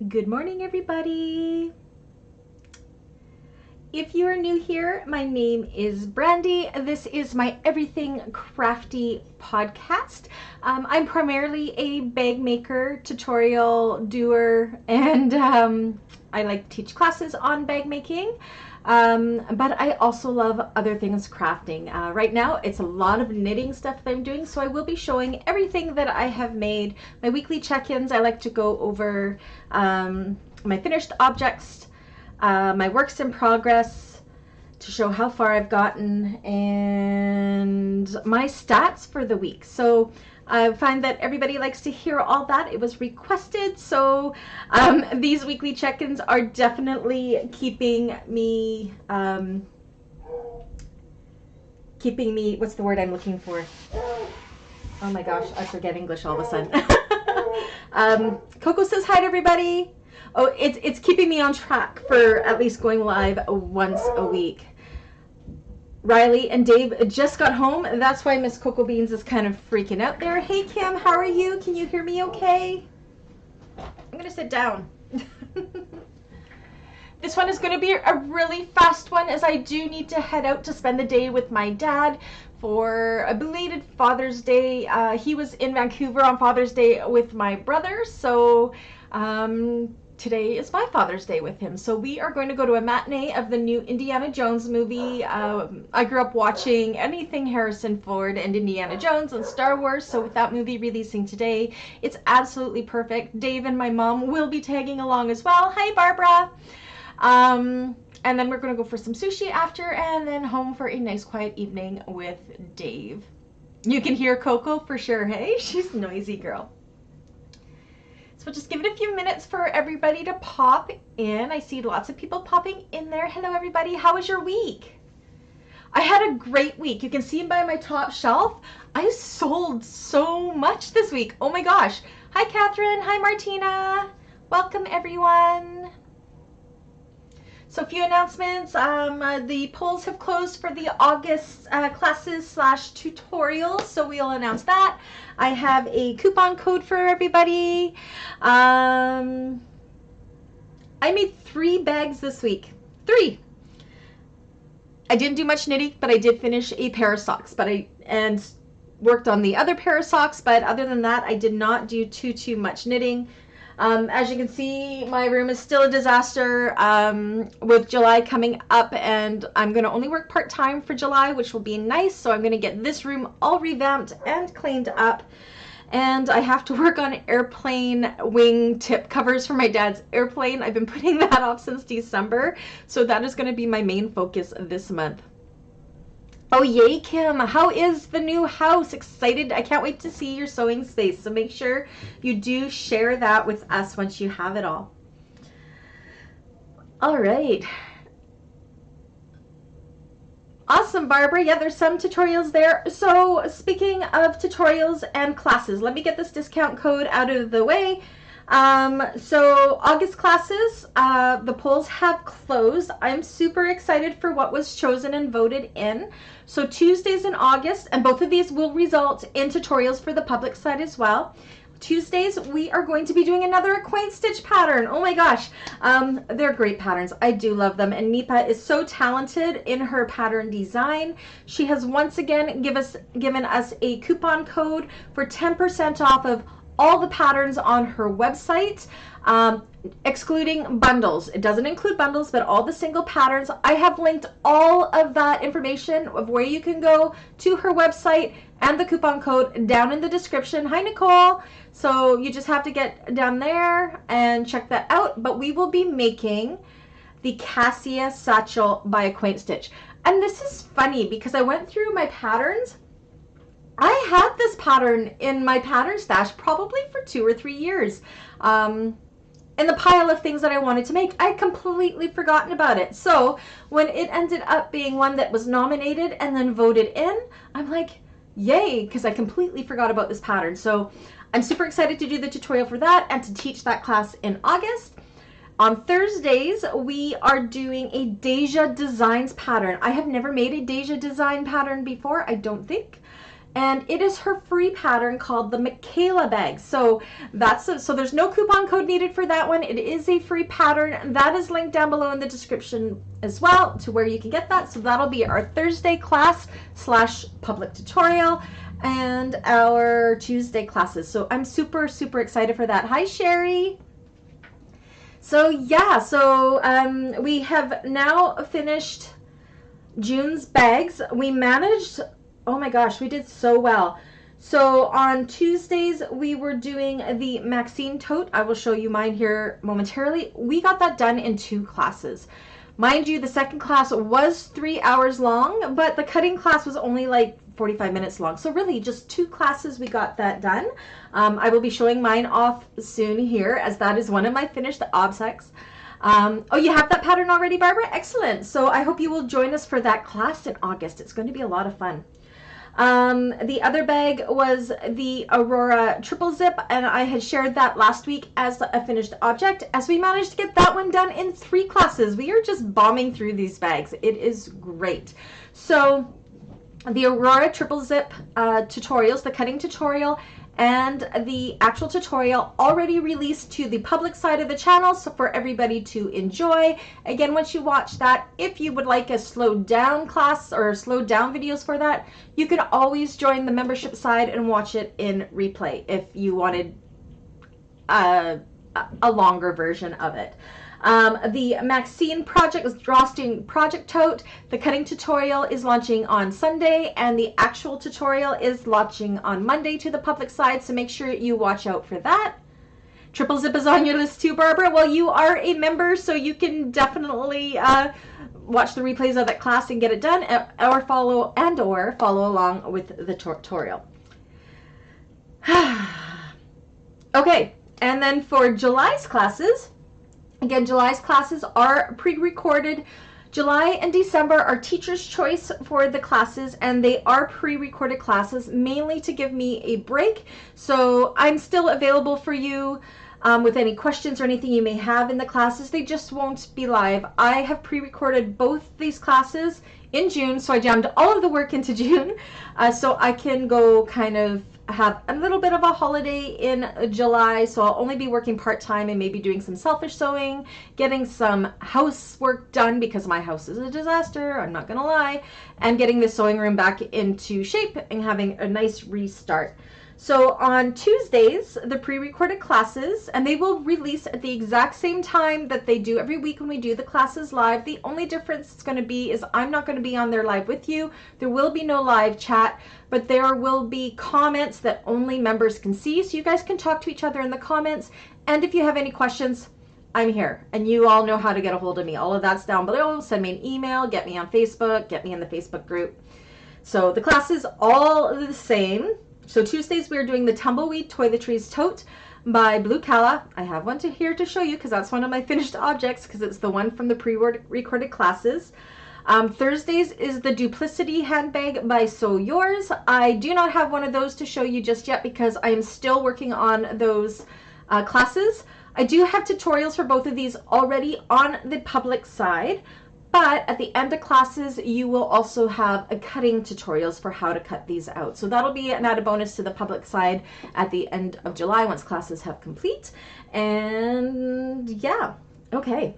Good morning, everybody. If you are new here, my name is Brandy. This is my Everything Crafty podcast. I'm primarily a bag maker, tutorial doer, and I like to teach classes on bag making. But I also love other things crafting. Right now, it's a lot of knitting stuff that I'm doing, so I will be showing everything that I have made. My weekly check-ins, I like to go over my finished objects, my works in progress to show how far I've gotten, and my stats for the week. So I find that everybody likes to hear all that. It was requested, so these weekly check-ins are definitely keeping me, what's the word I'm looking for? Oh my gosh, I forget English all of a sudden. Coco says hi to everybody. Oh, it's keeping me on track for at least going live once a week. Riley and Dave just got home. That's why Miss Cocoa Beans is kind of freaking out there. Hey, Kim, how are you? Can you hear me okay? I'm going to sit down. This one is going to be a really fast one, as I do need to head out to spend the day with my dad for a belated Father's Day. He was in Vancouver on Father's Day with my brother, so today is my Father's Day with him. So we are going to go to a matinee of the new Indiana Jones movie. I grew up watching anything Harrison Ford and Indiana Jones and Star Wars, so with that movie releasing today, it's absolutely perfect. Dave and my mom will be tagging along as well. Hi, Barbara. And then we're going to go for some sushi after, and then home for a nice quiet evening with Dave. You can hear Coco for sure, hey? She's a noisy girl. So we'll just give it a few minutes for everybody to pop in. I see lots of people popping in there. Hello, everybody. How was your week? I had a great week. You can see by my top shelf, I sold so much this week. Oh my gosh. Hi, Catherine. Hi, Martina. Welcome, everyone. So a few announcements. The polls have closed for the August classes / tutorials, so we'll announce that. I have a coupon code for everybody. I made 3 bags this week. 3. I didn't do much knitting, but I did finish a pair of socks. And worked on the other pair of socks, but other than that, I did not do too much knitting. As you can see, my room is still a disaster with July coming up, and I'm going to only work part-time for July, which will be nice. So I'm going to get this room all revamped and cleaned up. And I have to work on airplane wing tip covers for my dad's airplane. I've been putting that off since December, so that is going to be my main focus this month. Oh, yay, Kim. How is the new house? Excited. I can't wait to see your sewing space. So make sure you do share that with us once you have it all. All right. Awesome, Barbara. Yeah, there's some tutorials there. So speaking of tutorials and classes, let me get this discount code out of the way. So August classes, the polls have closed. I'm super excited for what was chosen and voted in. So Tuesdays in August, and both of these will result in tutorials for the public side as well. Tuesdays, we are going to be doing another acquaint stitch pattern. Oh my gosh, they're great patterns. I do love them, and Nipa is so talented in her pattern design. She has once again given us a coupon code for 10% off of all the patterns on her website, excluding bundles. It doesn't include bundles, but all the single patterns. I have linked all of that information of where you can go to her website and the coupon code down in the description. Hi, Nicole. So you just have to get down there and check that out. But we will be making the Cassia Satchel by Acquaint Stitch. And this is funny because I went through my patterns. I had this pattern in my pattern stash probably for 2 or 3 years. In the pile of things that I wanted to make, I completely forgotten about it. So when it ended up being one that was nominated and then voted in, I'm like, yay, because I completely forgot about this pattern. So I'm super excited to do the tutorial for that and to teach that class in August. On Thursdays, we are doing a DEJA Designs pattern. I have never made a DEJA design pattern before, I don't think. and it is her free pattern called the Makayla bag. So so there's no coupon code needed for that one. It is a free pattern. That is linked down below in the description as well to where you can get that. So that'll be our Thursday class / public tutorial and our Tuesday classes. So I'm super excited for that. Hi Sherry. So yeah, so we have now finished June's bags. We managed, oh my gosh, we did so well. So on Tuesdays, we were doing the Maxine tote. I will show you mine here momentarily. We got that done in 2 classes. Mind you, the second class was 3 hours long, but the cutting class was only like 45 minutes long. So really just 2 classes we got that done. I will be showing mine off soon here, as that is one of my finished objects. Oh, you have that pattern already, Barbara? Excellent. So I hope you will join us for that class in August. It's going to be a lot of fun. The other bag was the Aurora triple zip, and I had shared that last week as a finished object, as we managed to get that one done in 3 classes. We are just bombing through these bags. It is great. So the Aurora triple zip tutorials, the cutting tutorial and the actual tutorial, already released to the public side of the channel, so for everybody to enjoy. Again, once you watch that, if you would like a slowed down class or slowed down videos for that, you can always join the membership side and watch it in replay if you wanted a longer version of it. The Maxine project was Drawstring project tote. The cutting tutorial is launching on Sunday, and the actual tutorial is launching on Monday to the public side, so make sure you watch out for that. Triple zip is on your list too, Barbara. Well, you are a member, so you can definitely watch the replays of that class and get it done, or follow along with the tutorial. Okay, and then for July's classes, again, July's classes are pre-recorded. July and December are teacher's choice for the classes, and they are pre-recorded classes mainly to give me a break. So I'm still available for you with any questions or anything you may have in the classes. They just won't be live. I have pre-recorded both these classes in June, so I jammed all of the work into June, so I can go kind of have a little bit of a holiday in July. So I'll only be working part-time and maybe doing some selfish sewing, getting some housework done because my house is a disaster, I'm not gonna lie, and getting the sewing room back into shape and having a nice restart. So on Tuesdays, the pre-recorded classes, and they will release at the exact same time that they do every week when we do the classes live. The only difference it's going to be is I'm not going to be on there live with you. There will be no live chat, but there will be comments that only members can see. So you guys can talk to each other in the comments. And if you have any questions, I'm here. And you all know how to get a hold of me. All of that's down below. Send me an email, get me on Facebook, get me in the Facebook group. So the classes all the same. So Tuesdays we're doing the Tumbleweed Toiletries Tote by Blue Calla. I have one here to show you because that's one of my finished objects, because it's the one from the pre-recorded classes. Thursdays is the Duplicity handbag by Sew Yours. I do not have one of those to show you just yet because I am still working on those classes. I do have tutorials for both of these already on the public side. But at the end of classes, you will also have a cutting tutorials for how to cut these out. So that'll be an added bonus to the public side at the end of July once classes have complete. And yeah, okay.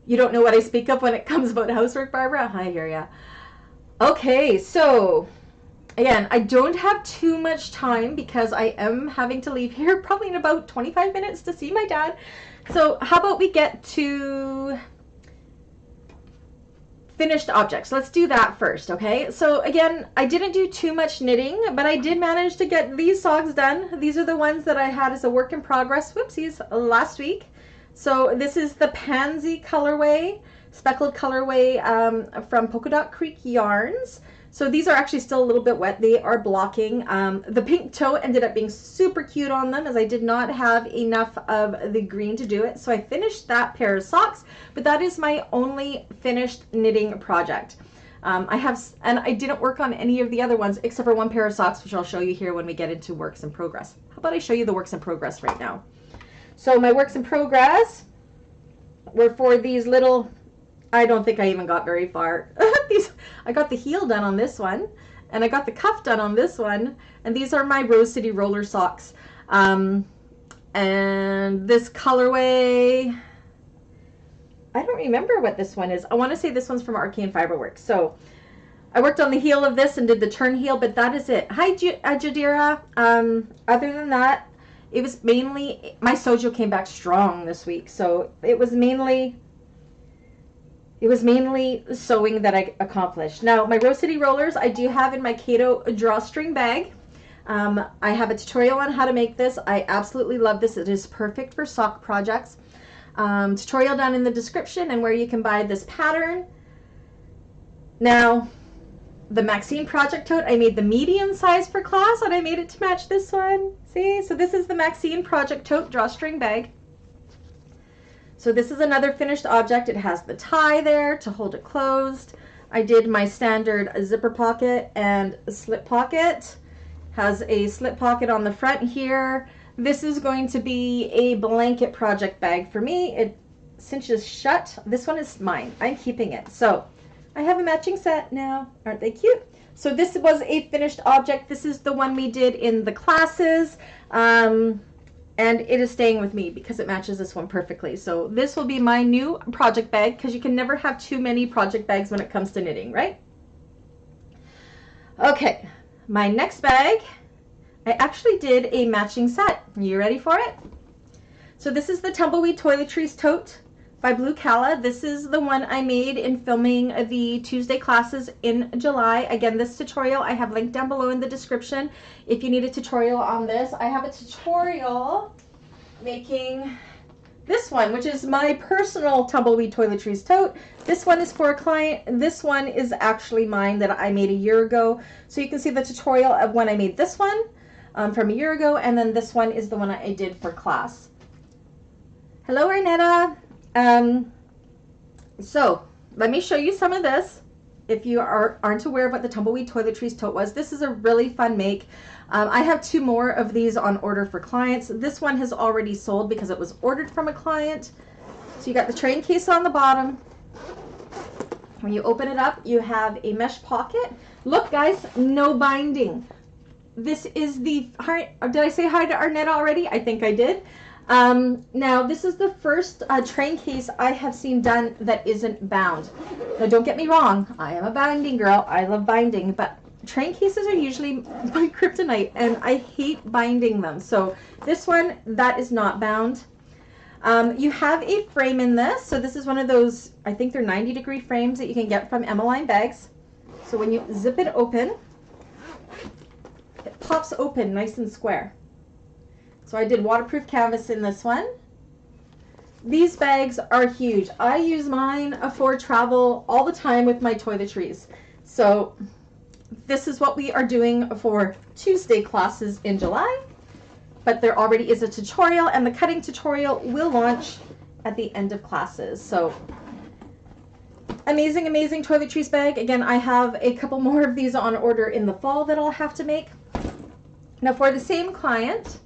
You don't know what I speak of when it comes about housework, Barbara? I hear ya. Okay, so again, I don't have too much time because I am having to leave here probably in about 25 minutes to see my dad. So how about we get to finished objects. Let's do that first, okay? So again, I didn't do too much knitting, but I did manage to get these socks done. These are the ones that I had as a work in progress, whoopsies, last week. So this is the Pansy colorway, speckled colorway from Polka Dot Creek Yarns. So these are actually still a little bit wet. They are blocking. The pink toe ended up being super cute on them as I did not have enough of the green to do it. So I finished that pair of socks, but that is my only finished knitting project. And I didn't work on any of the other ones except for one pair of socks, which I'll show you here when we get into works in progress. How about I show you the works in progress right now? So my works in progress were for these little, I don't think I even got very far. I got the heel done on this one, And I got the cuff done on this one. And these are my Rose City roller socks. And this colorway, I don't remember what this one is. I want to say this one's from Arcane Fiberworks. So I worked on the heel of this and did the turn heel, but that is it. Hi, Jadira. Other than that, it was mainly, my Sojo came back strong this week. So it was mainly sewing that I accomplished. Now, my Rose City rollers, I do have in my Kato drawstring bag. I have a tutorial on how to make this. I absolutely love this. It is perfect for sock projects. Tutorial down in the description and where you can buy this pattern. Now, the Maxine project tote, I made the medium size for class and I made it to match this one. See? So this is the Maxine project tote drawstring bag. So this is another finished object. It has the tie there to hold it closed. I did my standard zipper pocket and slip pocket. Has a slip pocket on the front here. This is going to be a blanket project bag for me. It cinches shut. This one is mine. I'm keeping it. So I have a matching set now. Aren't they cute? So this was a finished object. This is the one we did in the classes. And it is staying with me because it matches this one perfectly. So this will be my new project bag because you can never have too many project bags when it comes to knitting, right? Okay, my next bag, I actually did a matching set. You ready for it? So this is the Tumbleweed Toiletries Tote by Blue Calla. This is the one I made in filming the Tuesday classes in July. Again, this tutorial I have linked down below in the description if you need a tutorial on this. I have a tutorial making this one, which is my personal Tumbleweed Toiletries Tote. This one is for a client. This one is actually mine that I made a year ago. So you can see the tutorial of when I made this one from a year ago, and then this one is the one I did for class. Hello, Arnetta. So let me show you some of this. If you aren't aware of what the Tumbleweed Toiletries Tote was, this is a really fun make. I have 2 more of these on order for clients. This one has already sold because it was ordered from a client. So you got the train case on the bottom. When you open it up, you have a mesh pocket. Look, guys, no binding. This is the, did I say hi to Arnetta already? I think I did. Now, this is the first train case I have seen done that isn't bound. Now, don't get me wrong. I am a binding girl. I love binding, but train cases are usually my kryptonite, and I hate binding them. So this one, that is not bound. You have a frame in this. So this is one of those, I think they're 90-degree frames that you can get from Emmeline Bags. So when you zip it open, it pops open nice and square. So I did waterproof canvas in this one. These bags are huge. I use mine for travel all the time with my toiletries. So this is what we are doing for Tuesday classes in July. But there already is a tutorial, and the cutting tutorial will launch at the end of classes. So amazing, amazing toiletries bag. Again, I have a couple more of these on order in the fall that I'll have to make. Now for the same client,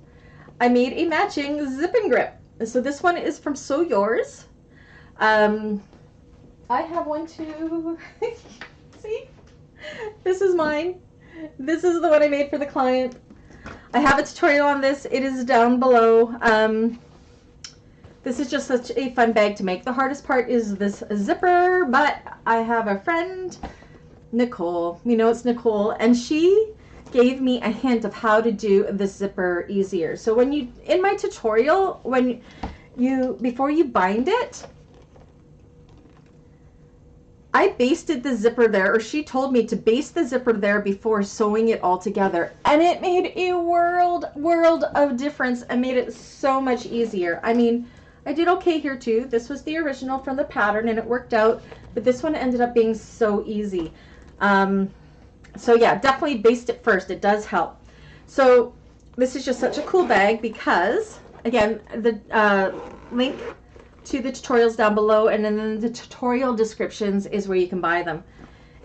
I made a matching zip and grip. So this one is from Sew Yours. I have one too. See? This is mine. This is the one I made for the client. I have a tutorial on this. It is down below. This is just such a fun bag to make. The hardest part is this zipper, but I have a friend, Nicole. You know, it's Nicole, and she gave me a hint of how to do the zipper easier. So when you, in my tutorial, when you, before you bind it, I basted the zipper there, or she told me to baste the zipper there before sewing it all together. And it made a world of difference and made it so much easier. I mean, I did okay here too. This was the original from the pattern and it worked out, but this one ended up being so easy. So yeah, definitely baste it first. It does help. So this is just such a cool bag because, again, the link to the tutorials down below, and then the tutorial descriptions is where you can buy them.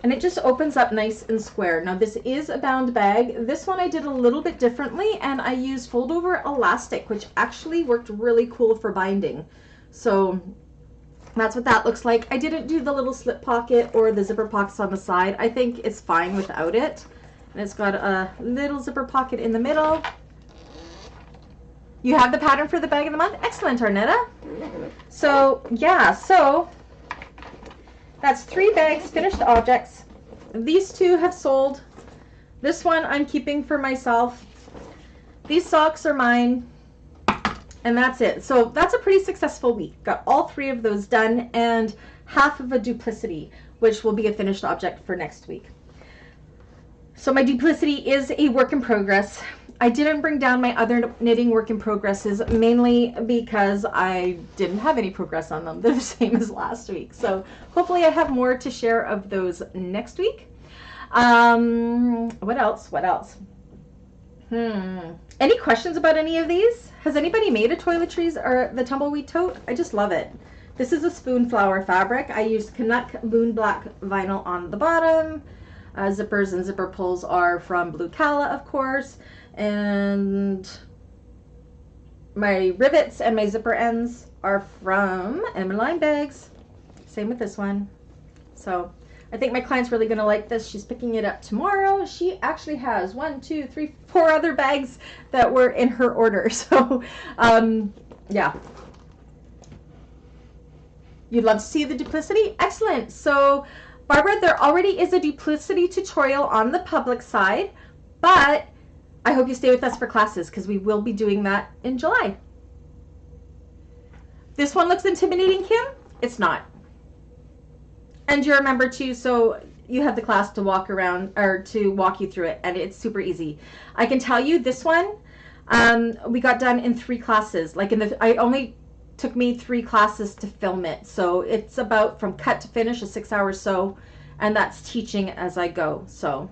And it just opens up nice and square. Now this is a bound bag. This one I did a little bit differently, and I used fold over elastic, which actually worked really cool for binding. So that's what that looks like. I didn't do the little slip pocket or the zipper pockets on the side. I think it's fine without it. And it's got a little zipper pocket in the middle. You have the pattern for the bag of the month? Excellent, Arnetta. So, yeah, so that's 3 bags, finished objects. These 2 have sold. This one I'm keeping for myself. These socks are mine. And that's it. So that's a pretty successful week. Got all 3 of those done and half of a duplicity, which will be a finished object for next week. So my duplicity is a work in progress. I didn't bring down my other knitting work in progresses, mainly because I didn't have any progress on them. They're the same as last week. So hopefully I have more to share of those next week. What else? What else? Any questions about any of these? Has anybody made a Toiletries or the Tumbleweed Tote? I just love it. This is a spoon flower fabric. I used Canuck Moon Black vinyl on the bottom. Zippers and zipper pulls are from Blue Calla, of course. And my rivets and my zipper ends are from Emmeline Bags. Same with this one. So I think my client's really going to like this. She's picking it up tomorrow. She actually has 1, 2, 3, 4 other bags that were in her order. So, yeah. You'd love to see the duplicity? Excellent. So, Barbara, there already is a duplicity tutorial on the public side, but I hope you stay with us for classes because we will be doing that in July. This one looks intimidating, Kim? It's not. And you're a member too, so you have the class to walk around or to walk you through it, and it's super easy. I can tell you this one, we got done in 3 classes. Like I only took me 3 classes to film it, so it's about from cut to finish a 6-hour sew, and that's teaching as I go. So,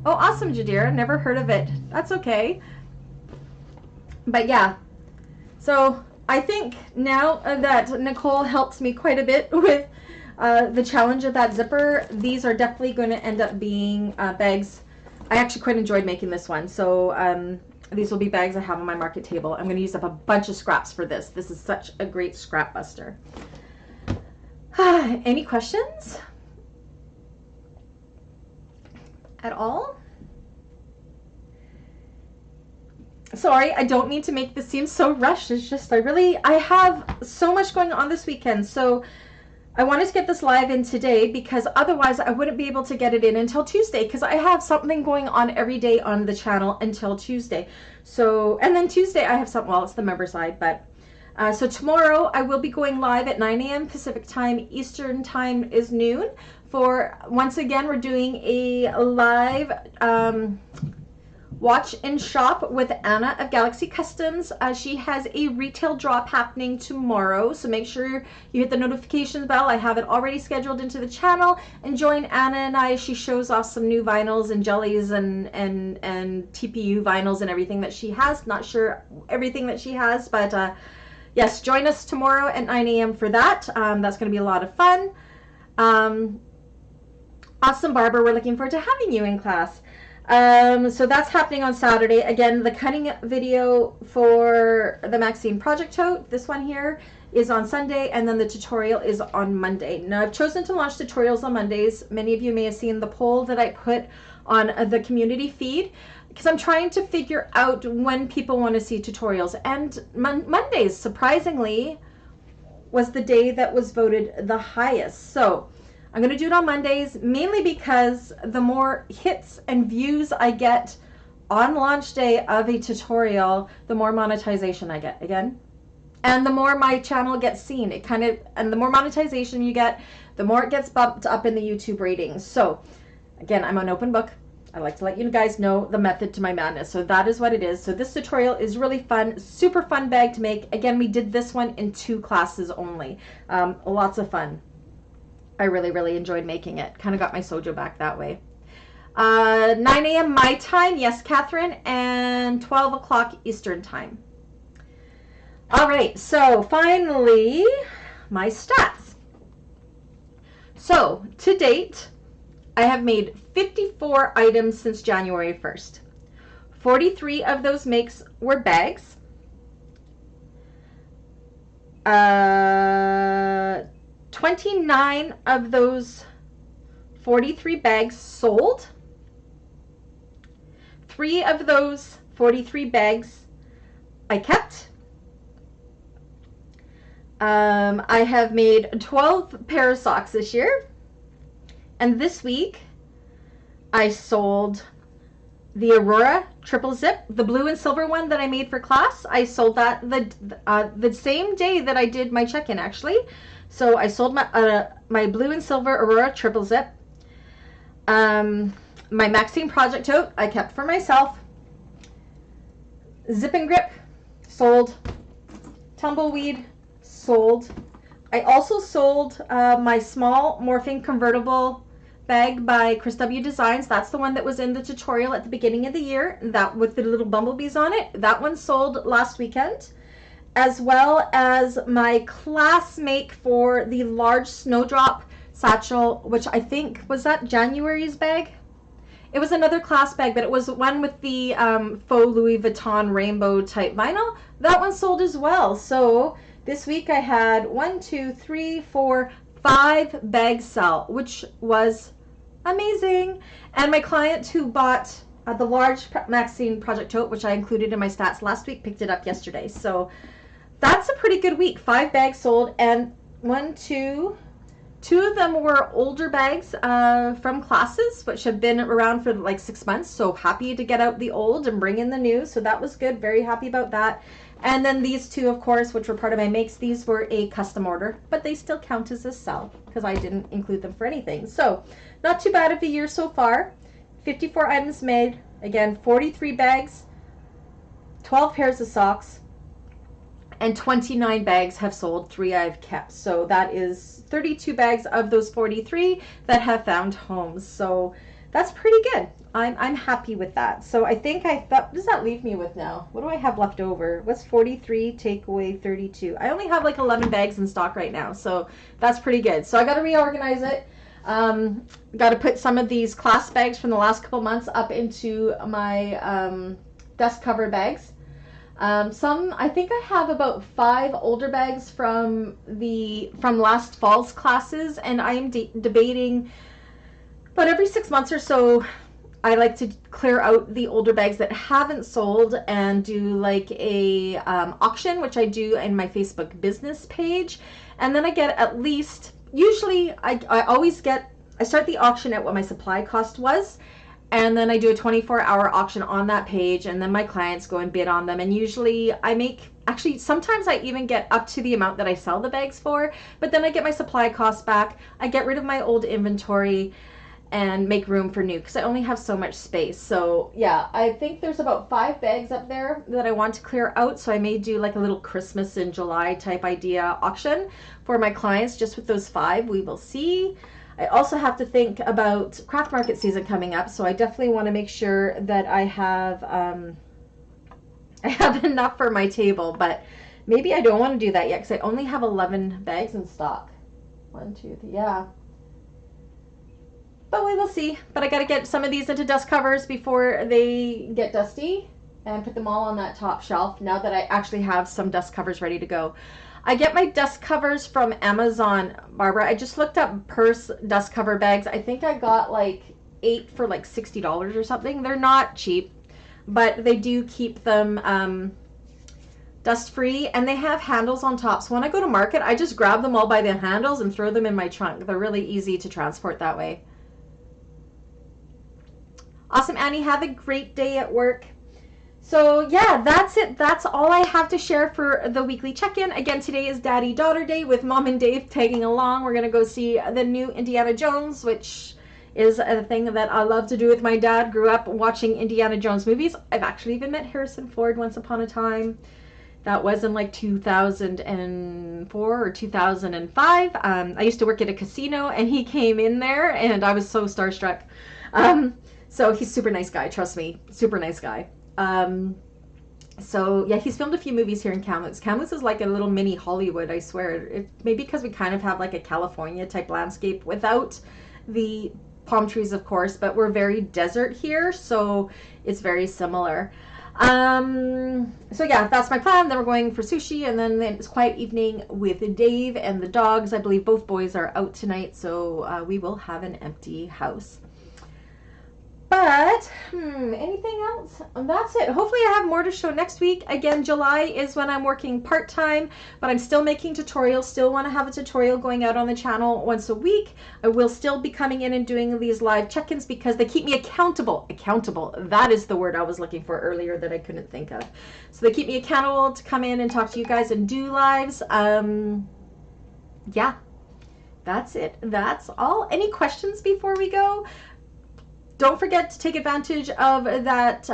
oh, awesome, Jadira. Never heard of it. That's okay. But yeah, so I think now that Nicole helps me quite a bit with the challenge of that zipper, these are definitely going to end up being bags. I actually quite enjoyed making this one. So these will be bags I have on my market table. I'm going to use up a bunch of scraps for this. This is such a great scrap buster. Any questions at all? Sorry, I don't mean to make this seem so rushed. It's just I have so much going on this weekend. So I wanted to get this live in today because otherwise I wouldn't be able to get it in until Tuesday because I have something going on every day on the channel until Tuesday. So, and then Tuesday I have something, well, it's the member side, but so tomorrow I will be going live at 9 a.m. Pacific time. Eastern time is noon. For, once again, we're doing a live watch and shop with Anna of Galaxy Customs. She has a retail drop happening tomorrow, so make sure you hit the notification bell. I have it already scheduled into the channel, and join Anna and I. She shows off some new vinyls and jellies and TPU vinyls and everything that she has. Not sure everything that she has, but yes, join us tomorrow at 9 a.m. for that. That's going to be a lot of fun. Awesome, Barbara. We're looking forward to having you in class. So that's happening on Saturday. Again, the cutting video for the Maxine project tote, this one here, is on Sunday, and then the tutorial is on Monday. Now, I've chosen to launch tutorials on Mondays. Many of you may have seen the poll that I put on the community feed, because I'm trying to figure out when people want to see tutorials. And Mondays, surprisingly, was the day that was voted the highest. So I'm going to do it on Mondays, mainly because the more hits and views I get on launch day of a tutorial, the more monetization I get again. And the more my channel gets seen, and the more monetization you get, the more it gets bumped up in the YouTube ratings. So again, I'm an open book. I like to let you guys know the method to my madness. So that is what it is. So this tutorial is really fun, super fun bag to make. Again, we did this one in 2 classes only. Lots of fun. I really, really enjoyed making it. Kind of got my sojo back that way. 9 a.m. my time, yes, Catherine, and 12 o'clock Eastern time. All right, so finally, my stats. So, to date, I have made 54 items since January 1st. 43 of those makes were bags. 29 of those 43 bags sold. 3 of those 43 bags I kept. I have made 12 pair of socks this year. And this week, I sold the Aurora triple zip, the blue and silver one that I made for class. I sold that the same day that I did my check-in, actually. So I sold my blue and silver Aurora triple zip. My Maxine project tote I kept for myself. Zip and grip sold. Tumbleweed sold. I also sold my small morphing convertible bag by Chris W Designs. That's the one that was in the tutorial at the beginning of the year, that with the little bumblebees on it. That one sold last weekend, as well as my class make for the large snowdrop satchel, which I think was that January's bag. It was another class bag, but it was one with the faux Louis Vuitton rainbow type vinyl. That one sold as well. So this week I had 1, 2, 3, 4, 5 bags sell, which was amazing. And my client who bought the large Maxine project tote, which I included in my stats last week, picked it up yesterday. So that's a pretty good week. 5 bags sold, and 2 of them were older bags from classes, which have been around for like 6 months. So happy to get out the old and bring in the new. So that was good. Very happy about that. And then these 2, of course, which were part of my makes, these were a custom order, but they still count as a sell because I didn't include them for anything. So not too bad of a year so far. 54 items made. Again, 43 bags, 12 pairs of socks, and 29 bags have sold. 3 I've kept. So that is 32 bags of those 43 that have found homes. So that's pretty good. I'm happy with that. So I think what does that leave me with now? What do I have left over? What's 43 take away 32? I only have like 11 bags in stock right now. So that's pretty good. So I got to reorganize it. Got to put some of these class bags from the last couple months up into my dust cover bags. I think I have about 5 older bags from last fall's classes, and I am debating about every 6 months or so. I like to clear out the older bags that haven't sold and do like a auction, which I do in my Facebook business page, and then I get at least, usually I start the auction at what my supply cost was. And then I do a 24-hour auction on that page, and then my clients go and bid on them. And usually I make, actually sometimes I even get up to the amount that I sell the bags for, but then I get my supply costs back. I get rid of my old inventory and make room for new, because I only have so much space. So yeah, I think there's about 5 bags up there that I want to clear out. So I may do like a little Christmas in July type idea auction for my clients just with those 5. We will see. I also have to think about craft market season coming up, so I definitely want to make sure that I have enough for my table, but maybe I don't want to do that yet because I only have 11 bags in stock. 1, 2, 3, yeah. But we will see. But I got to get some of these into dust covers before they get dusty and put them all on that top shelf now that I actually have some dust covers ready to go. I get my dust covers from Amazon, Barbara. I just looked up purse dust cover bags. I think I got like 8 for like $60 or something. They're not cheap, but they do keep them dust free, and they have handles on top. So when I go to market, I just grab them all by the handles and throw them in my trunk. They're really easy to transport that way. Awesome, Annie. Have a great day at work. So yeah, that's it. That's all I have to share for the weekly check-in. Again, today is Daddy-Daughter Day with Mom and Dave tagging along. We're going to go see the new Indiana Jones, which is a thing that I love to do with my dad. Grew up watching Indiana Jones movies. I've actually even met Harrison Ford once upon a time. That was in like 2004 or 2005. I used to work at a casino, and he came in there, and I was so starstruck. So he's a super nice guy, trust me. Super nice guy. So yeah, he's filmed a few movies here in Kamloops. Kamloops is like a little mini Hollywood, I swear. Maybe because we kind of have like a California type landscape without the palm trees, of course, but we're very desert here, so it's very similar. So yeah, that's my plan. Then we're going for sushi, and then it's quiet evening with Dave and the dogs. I believe both boys are out tonight, so we will have an empty house. But, anything else? That's it. Hopefully I have more to show next week. Again, July is when I'm working part-time, but I'm still making tutorials. Still want to have a tutorial going out on the channel once a week. I will still be coming in and doing these live check-ins because they keep me accountable. Accountable. That is the word I was looking for earlier that I couldn't think of. So they keep me accountable to come in and talk to you guys and do lives. Yeah, that's it. That's all. Any questions before we go? Don't forget to take advantage of that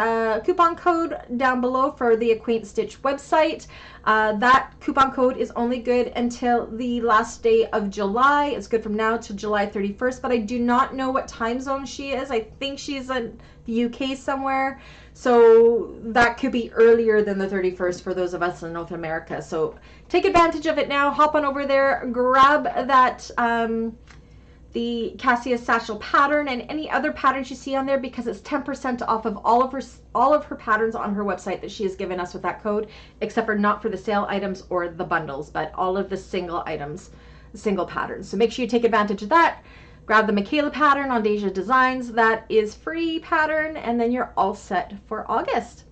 coupon code down below for the Acquaint Stitch website. That coupon code is only good until the last day of July. It's good from now to July 31st, but I do not know what time zone she is. I think she's in the UK somewhere. So that could be earlier than the 31st for those of us in North America. So take advantage of it now. Hop on over there, grab that the Cassia Satchel pattern and any other patterns you see on there, because it's 10% off of all of her patterns on her website that she has given us with that code, except for not for the sale items or the bundles, but all of the single items, single patterns. So make sure you take advantage of that. Grab the Makayla pattern on DEJA Designs. That is free pattern, and then you're all set for August.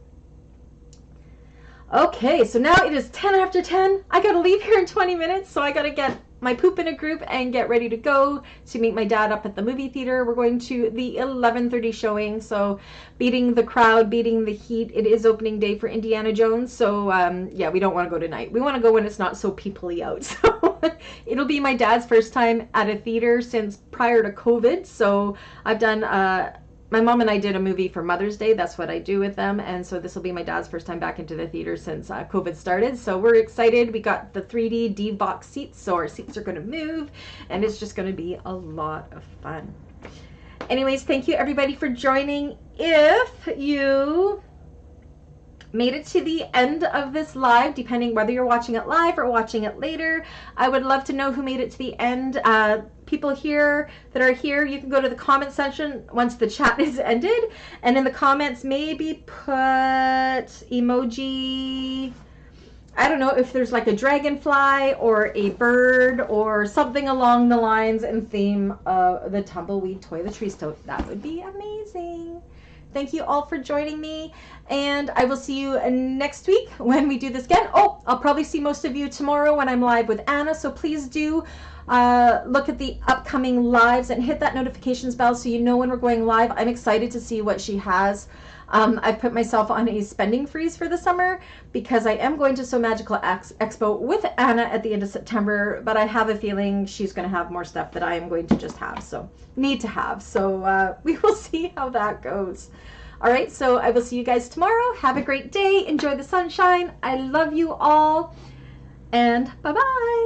Okay, so now it is 10 after 10. I gotta leave here in 20 minutes, so I gotta get my poop in a group and get ready to go to meet my dad up at the movie theater. We're going to the 11:30 showing, so beating the crowd, beating the heat. It is opening day for Indiana Jones, so yeah, we don't want to go tonight. We want to go when it's not so people-y out. So it'll be my dad's first time at a theater since prior to COVID, so I've done my mom and I did a movie for Mother's Day. That's what I do with them. And so this will be my dad's first time back into the theater since COVID started. So we're excited. We got the 3D D-box seats, so our seats are going to move, and it's just going to be a lot of fun. Anyways, thank you everybody for joining. If you made it to the end of this live, depending whether you're watching it live or watching it later, I would love to know who made it to the end. People here that are here, you can go to the comment section once the chat is ended, and in the comments maybe put emoji, I don't know, if there's like a dragonfly or a bird or something along the lines and theme of the Tumbleweed Toiletries Tote. That would be amazing. Thank you all for joining me, and I will see you next week when we do this again. Oh, I'll probably see most of you tomorrow when I'm live with Anna, so please do look at the upcoming lives and hit that notifications bell so you know when we're going live. I'm excited to see what she has. I've put myself on a spending freeze for the summer because I am going to So Magical Expo with Anna at the end of September, but I have a feeling she's going to have more stuff that I am going to just have, so need to have. So we will see how that goes. All right, so I will see you guys tomorrow. Have a great day. Enjoy the sunshine. I love you all, and bye-bye.